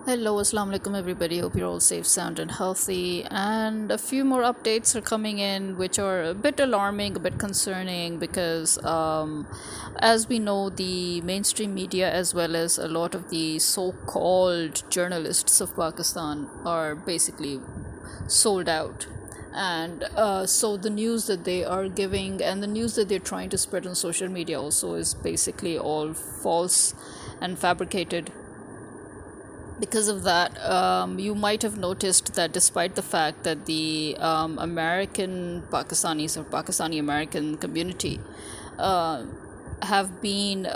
Hello, assalamu alaikum everybody. Hope you're all safe, sound, and healthy. And a few more updates are coming in, which are a bit alarming, a bit concerning, because as we know, the mainstream media, as well as a lot of the so called journalists of Pakistan, are basically sold out. And so the news that they are giving and the news that they're trying to spread on social media also is basically all false and fabricated. Because of that, you might have noticed that despite the fact that the American Pakistanis or Pakistani American community uh, have been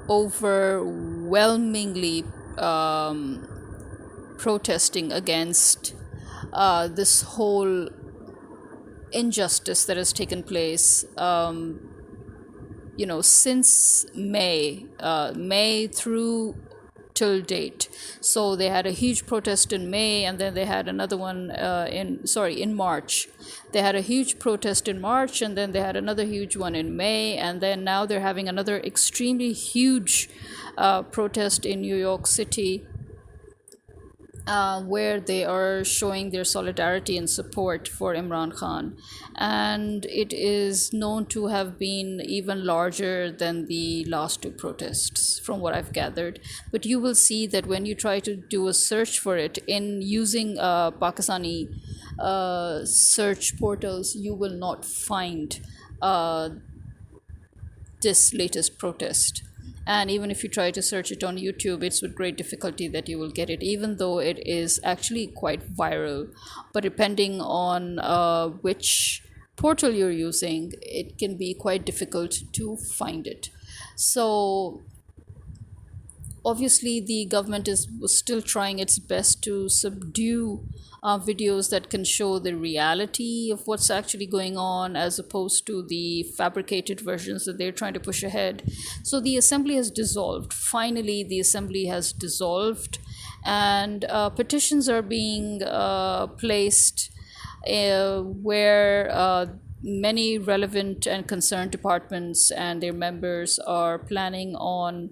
overwhelmingly protesting against this whole injustice that has taken place, since May through till date. So they had a huge protest in May, and then they had another one in March. They had a huge protest in March, and then they had another huge one in May, and then now they're having another extremely huge protest in New York City, where they are showing their solidarity and support for Imran Khan. And it is known to have been even larger than the last two protests, from what I've gathered. But you will see that when you try to do a search for it in using Pakistani search portals, you will not find uh, this latest protest. And even if you try to search it on YouTube, it's with great difficulty that you will get it, even though it is actually quite viral. But depending on which portal you're using, it can be quite difficult to find it. So obviously the government is was still trying its best to subdue videos that can show the reality of what's actually going on, as opposed to the fabricated versions that they're trying to push ahead. So the assembly has dissolved. Finally, the assembly has dissolved, and petitions are being placed where many relevant and concerned departments and their members are planning on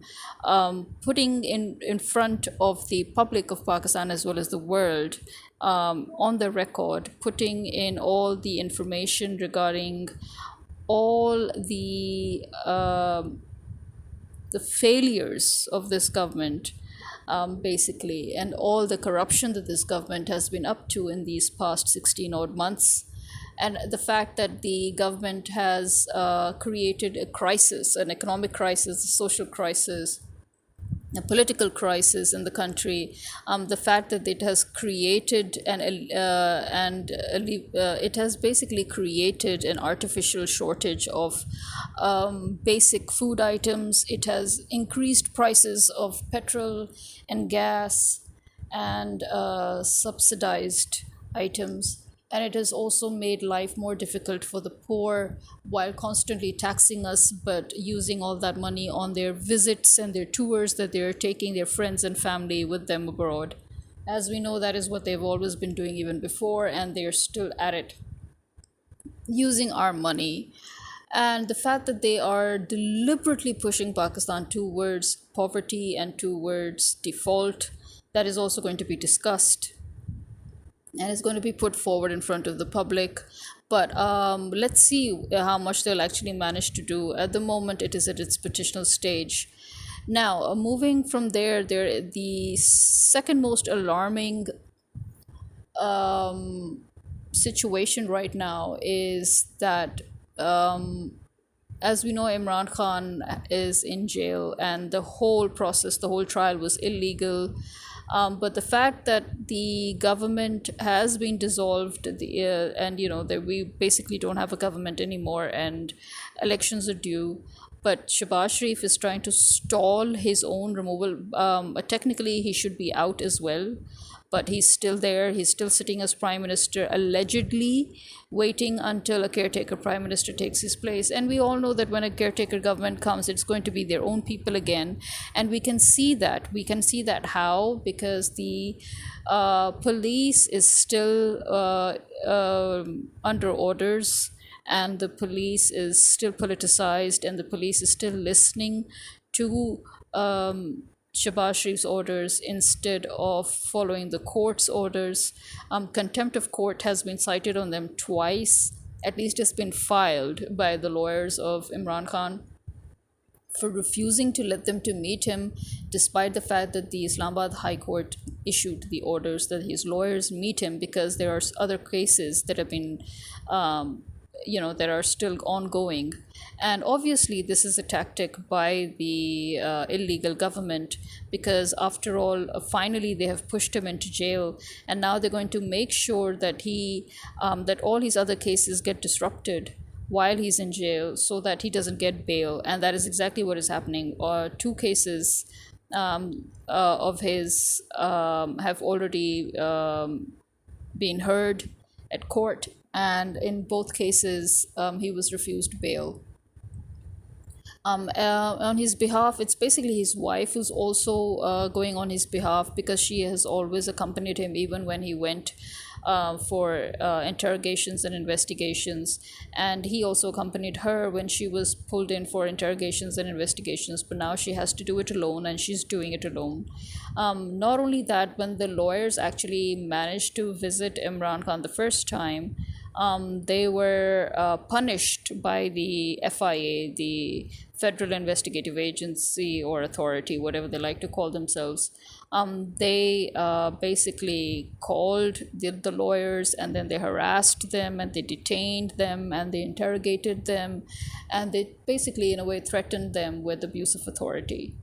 putting in front of the public of Pakistan, as well as the world, on the record, putting in all the information regarding all the failures of this government, basically, and all the corruption that this government has been up to in these past 16 odd months. And the fact that the government has created a crisis, an economic crisis, a social crisis, a political crisis in the country, the fact that it has created it has basically created an artificial shortage of basic food items. It has increased prices of petrol and gas and subsidized items, and it has also made life more difficult for the poor, while constantly taxing us, but using all that money on their visits and their tours that they're taking their friends and family with them abroad. As we know, that is what they've always been doing even before, and they're still at it, using our money. And the fact that they are deliberately pushing Pakistan towards poverty and towards default, that is also going to be discussed and is going to be put forward in front of the public. But let's see how much they'll actually manage to do. At the moment, it is at its petitional stage. Now, moving from there, the second most alarming situation right now is that, as we know, Imran Khan is in jail, and the whole process, the whole trial was illegal. But the fact that the government has been dissolved, and that we basically don't have a government anymore, and elections are due. But Shahbaz Sharif is trying to stall his own removal. Technically, he should be out as well, but he's still there. He's still sitting as prime minister, allegedly waiting until a caretaker prime minister takes his place. And we all know that when a caretaker government comes, it's going to be their own people again. And we can see that. We can see that how? Because the police is still under orders, and the police is still politicized, and the police is still listening to Shabazz Sharif's orders instead of following the court's orders. Contempt of court has been cited on them twice. At least it's been filed by the lawyers of Imran Khan for refusing to let them to meet him, despite the fact that the Islamabad High Court issued the orders that his lawyers meet him, because there are other cases that have been um, that are still ongoing. And obviously this is a tactic by the illegal government, because after all, finally they have pushed him into jail, and now they're going to make sure that that all his other cases get disrupted while he's in jail, so that he doesn't get bail. And that is exactly what is happening. Two cases of his have already been heard at court, and in both cases he was refused bail. On his behalf, it's basically his wife who's also going on his behalf, because she has always accompanied him even when he went for interrogations and investigations, and he also accompanied her when she was pulled in for interrogations and investigations. But now she has to do it alone, and she's doing it alone. Not only that, when the lawyers actually managed to visit Imran Khan the first time, they were punished by the FIA, the Federal Investigative Agency or Authority, whatever they like to call themselves. They basically called the lawyers, and then they harassed them, and they detained them, and they interrogated them, and they basically, in a way, threatened them with abuse of authority.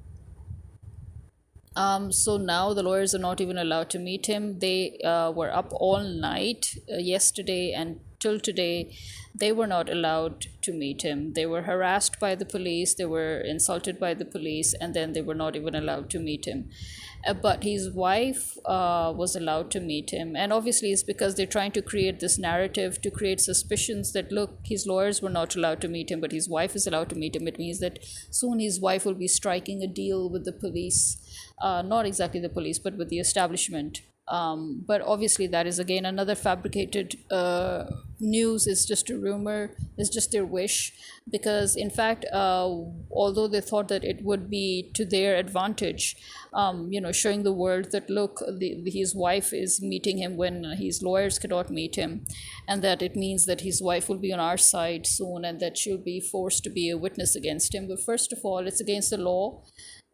So now the lawyers are not even allowed to meet him. They were up all night yesterday, and till today they were not allowed to meet him. They were harassed by the police, they were insulted by the police, and then they were not even allowed to meet him. But his wife was allowed to meet him, and obviously it's because they're trying to create this narrative to create suspicions that, look, his lawyers were not allowed to meet him, but his wife is allowed to meet him. It means that soon his wife will be striking a deal with the police, not exactly the police, but with the establishment. But obviously that is again another fabricated news. It's just a rumor, it's just their wish, because in fact, although they thought that it would be to their advantage, showing the world that, look, his wife is meeting him when his lawyers cannot meet him, and that it means that his wife will be on our side soon, and that she'll be forced to be a witness against him. But first of all, it's against the law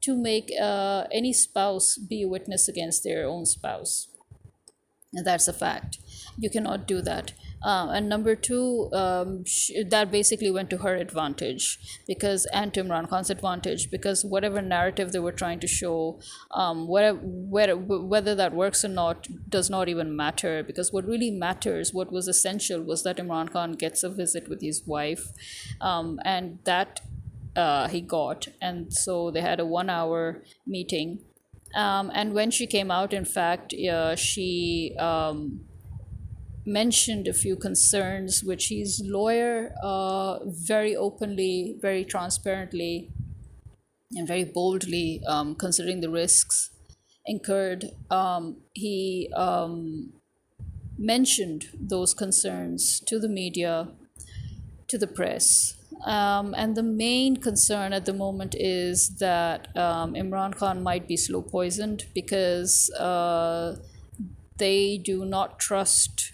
to make any spouse be a witness against their own spouse. And that's a fact. You cannot do that. And number two, that basically went to her advantage, and to Imran Khan's advantage, because whatever narrative they were trying to show, whether that works or not does not even matter, because what really matters, what was essential, was that Imran Khan gets a visit with his wife, and that he got. And so they had a 1 hour meeting. And when she came out, in fact, she mentioned a few concerns which his lawyer very openly, very transparently, and very boldly, considering the risks incurred, he mentioned those concerns to the media, to the press. And the main concern at the moment is that Imran Khan might be slow poisoned, because they do not trust.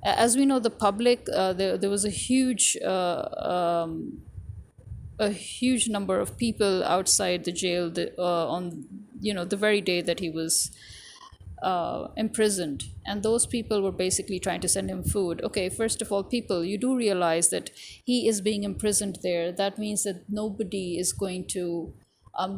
As we know, the public, there was a huge number of people outside the jail on the very day that he was imprisoned, and those people were basically trying to send him food. Okay, first of all, people, you do realize that he is being imprisoned there. That means that nobody is going to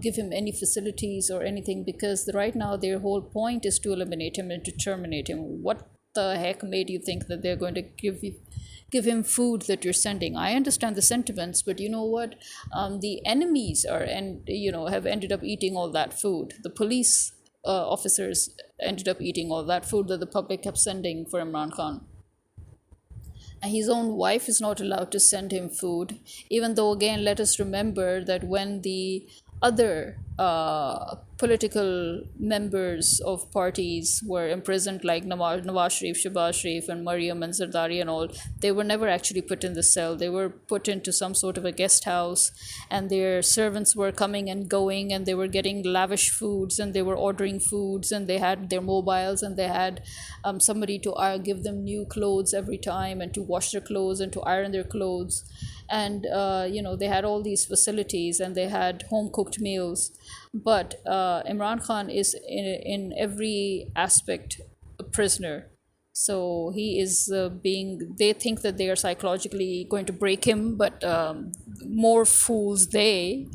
give him any facilities or anything, because right now their whole point is to eliminate him and to terminate him. What the heck made you think that they're going to give him food that you're sending? I understand the sentiments, but you know what? The enemies have ended up eating all that food. The police officers ended up eating all that food that the public kept sending for Imran Khan. And his own wife is not allowed to send him food, even though, again, let us remember that when the other political members of parties were imprisoned, like Nawaz Sharif, Shehbaz Sharif, and Mariam and Zardari and all. They were never actually put in the cell. They were put into some sort of a guest house, and their servants were coming and going, and they were getting lavish foods, and they were ordering foods, and they had their mobiles, and they had somebody to give them new clothes every time, and to wash their clothes, and to iron their clothes. And they had all these facilities, and they had home cooked meals. But Imran Khan is in every aspect a prisoner. So he is being, they think that they are psychologically going to break him, but more fools they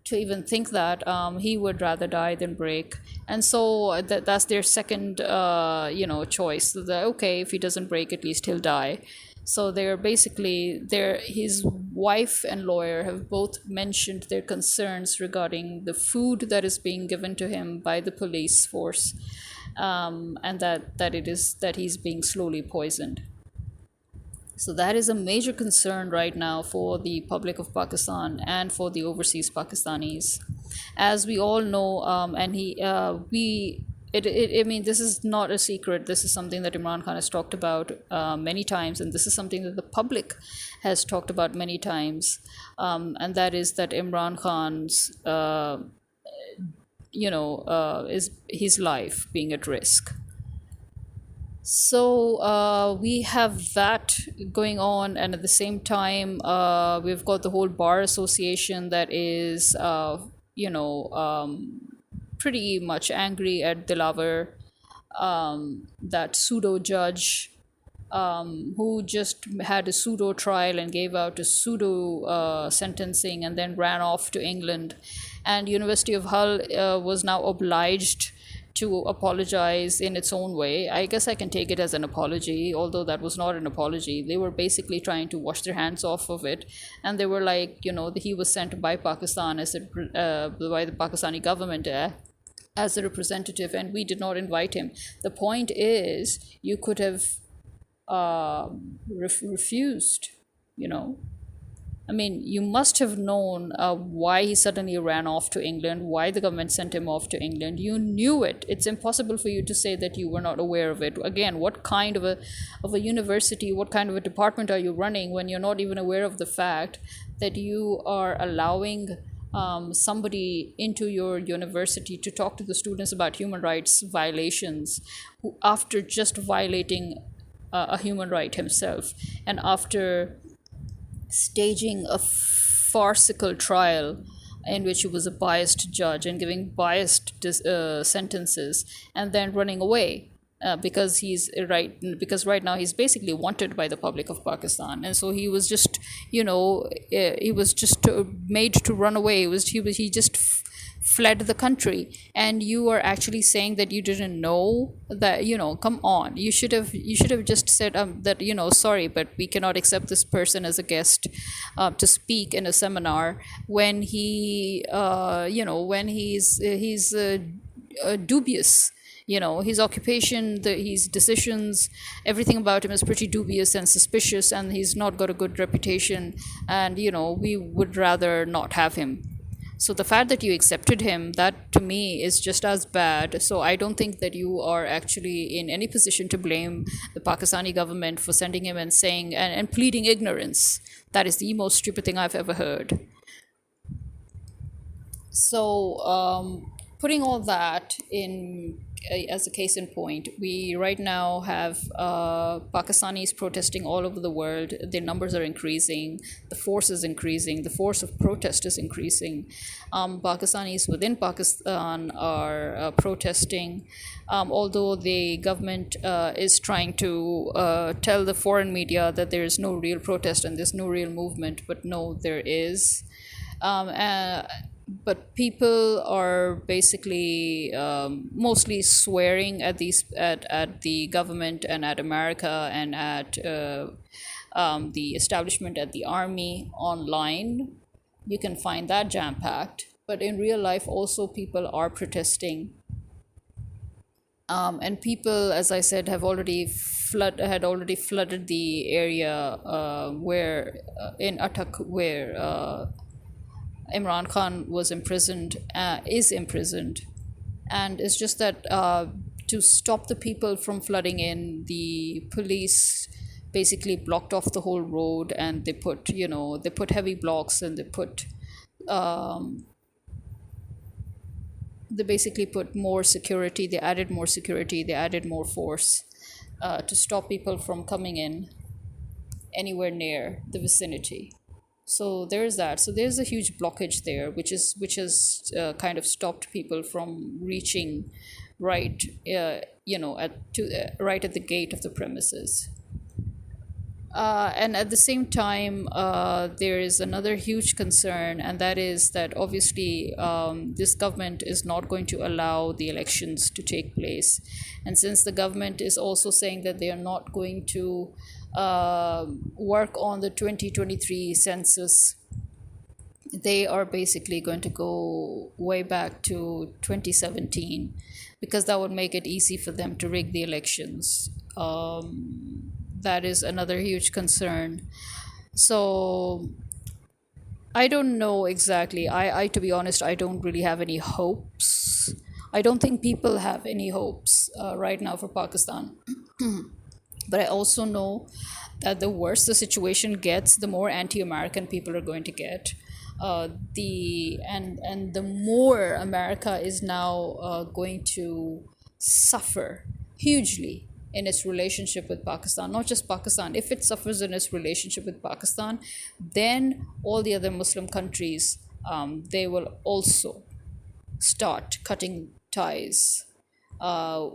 to even think that he would rather die than break. And so that's their second choice, that okay, if he doesn't break, at least he'll die. So they're basically, his wife and lawyer have both mentioned their concerns regarding the food that is being given to him by the police force, and that he's being slowly poisoned. So that is a major concern right now for the public of Pakistan and for the overseas Pakistanis. As we all know, and he, we, I mean, this is not a secret. This is something that Imran Khan has talked about many times, and this is something that the public has talked about many times, and that is that Imran Khan's, is his life being at risk. So we have that going on, and at the same time, we've got the whole bar association that is, pretty much angry at Dilaver, that pseudo judge, who just had a pseudo trial and gave out a pseudo sentencing and then ran off to England. And University of Hull was now obliged to apologize in its own way. I guess I can take it as an apology, although that was not an apology. They were basically trying to wash their hands off of it, and they were like, he was sent by Pakistan by the Pakistani government. As a representative, and we did not invite him. The point is, you could have refused, you know. I mean, you must have known why he suddenly ran off to England, why the government sent him off to England. You knew it. It's impossible for you to say that you were not aware of it. Again, what kind of a university, what kind of a department are you running when you're not even aware of the fact that you are allowing somebody into your university to talk to the students about human rights violations, who, after just violating a human right himself, and after staging a farcical trial in which he was a biased judge and giving biased sentences, and then running away. Because right now he's basically wanted by the public of Pakistan, and so he was just, he was just made to run away. He just fled the country, and you are actually saying that you didn't know that. Come on, you should have just said that, sorry, but we cannot accept this person as a guest to speak in a seminar, when he's dubious. His occupation, his decisions, everything about him is pretty dubious and suspicious, and he's not got a good reputation, and we would rather not have him. So the fact that you accepted him, that to me is just as bad. So I don't think that you are actually in any position to blame the Pakistani government for sending him and saying and pleading ignorance. That is the most stupid thing I've ever heard. So, putting all that in as a case in point, we right now have Pakistanis protesting all over the world. Their numbers are increasing. The force is increasing. The force of protest is increasing. Pakistanis within Pakistan are protesting, although the government is trying to tell the foreign media that there is no real protest and there's no real movement. But no, there is. But people are basically mostly swearing at the government and at America and at the establishment, at the army online. You can find that jam packed. But in real life, also people are protesting. And people, as I said, had already flooded the area where in Attak, where Imran Khan was imprisoned, is imprisoned, and it's just that to stop the people from flooding in, the police basically blocked off the whole road, and they put heavy blocks, and they basically put more security. They added more security. They added more force to stop people from coming in anywhere near the vicinity. So there's that. So there's a huge blockage there, which has kind of stopped people from reaching right, right at the gate of the premises. And at the same time, there is another huge concern, and that is that obviously this government is not going to allow the elections to take place. And since the government is also saying that they are not going to work on the 2023 census, they are basically going to go way back to 2017, because that would make it easy for them to rig the elections. That is another huge concern. So I don't know exactly. I to be honest, I don't really have any hopes. I don't think people have any hopes right now for Pakistan. But I also know that the worse the situation gets, the more anti-American people are going to get. The more America is now going to suffer hugely in its relationship with Pakistan. Not just Pakistan. If it suffers in its relationship with Pakistan, then all the other Muslim countries, they will also start cutting ties uh,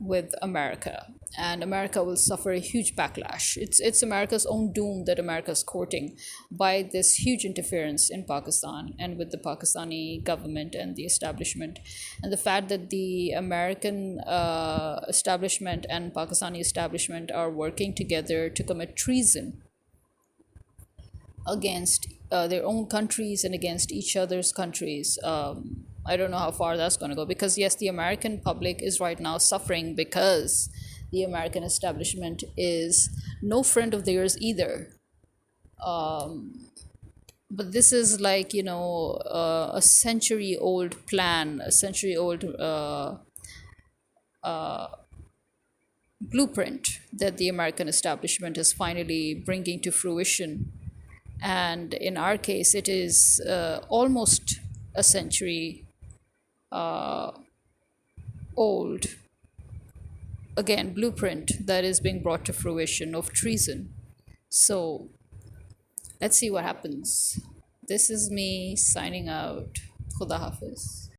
with America, and America will suffer a huge backlash. It's America's own doom that America's courting by this huge interference in Pakistan and with the Pakistani government and the establishment, and the fact that the American establishment and Pakistani establishment are working together to commit treason against their own countries and against each other's countries. I don't know how far that's going to go, because yes, the American public is right now suffering because the American establishment is no friend of theirs either. But this is like, a century old plan, a century old blueprint that the American establishment is finally bringing to fruition. And in our case, it is almost a century old, again, blueprint that is being brought to fruition of treason. So let's see what happens. This is me signing out. Khuda Hafiz.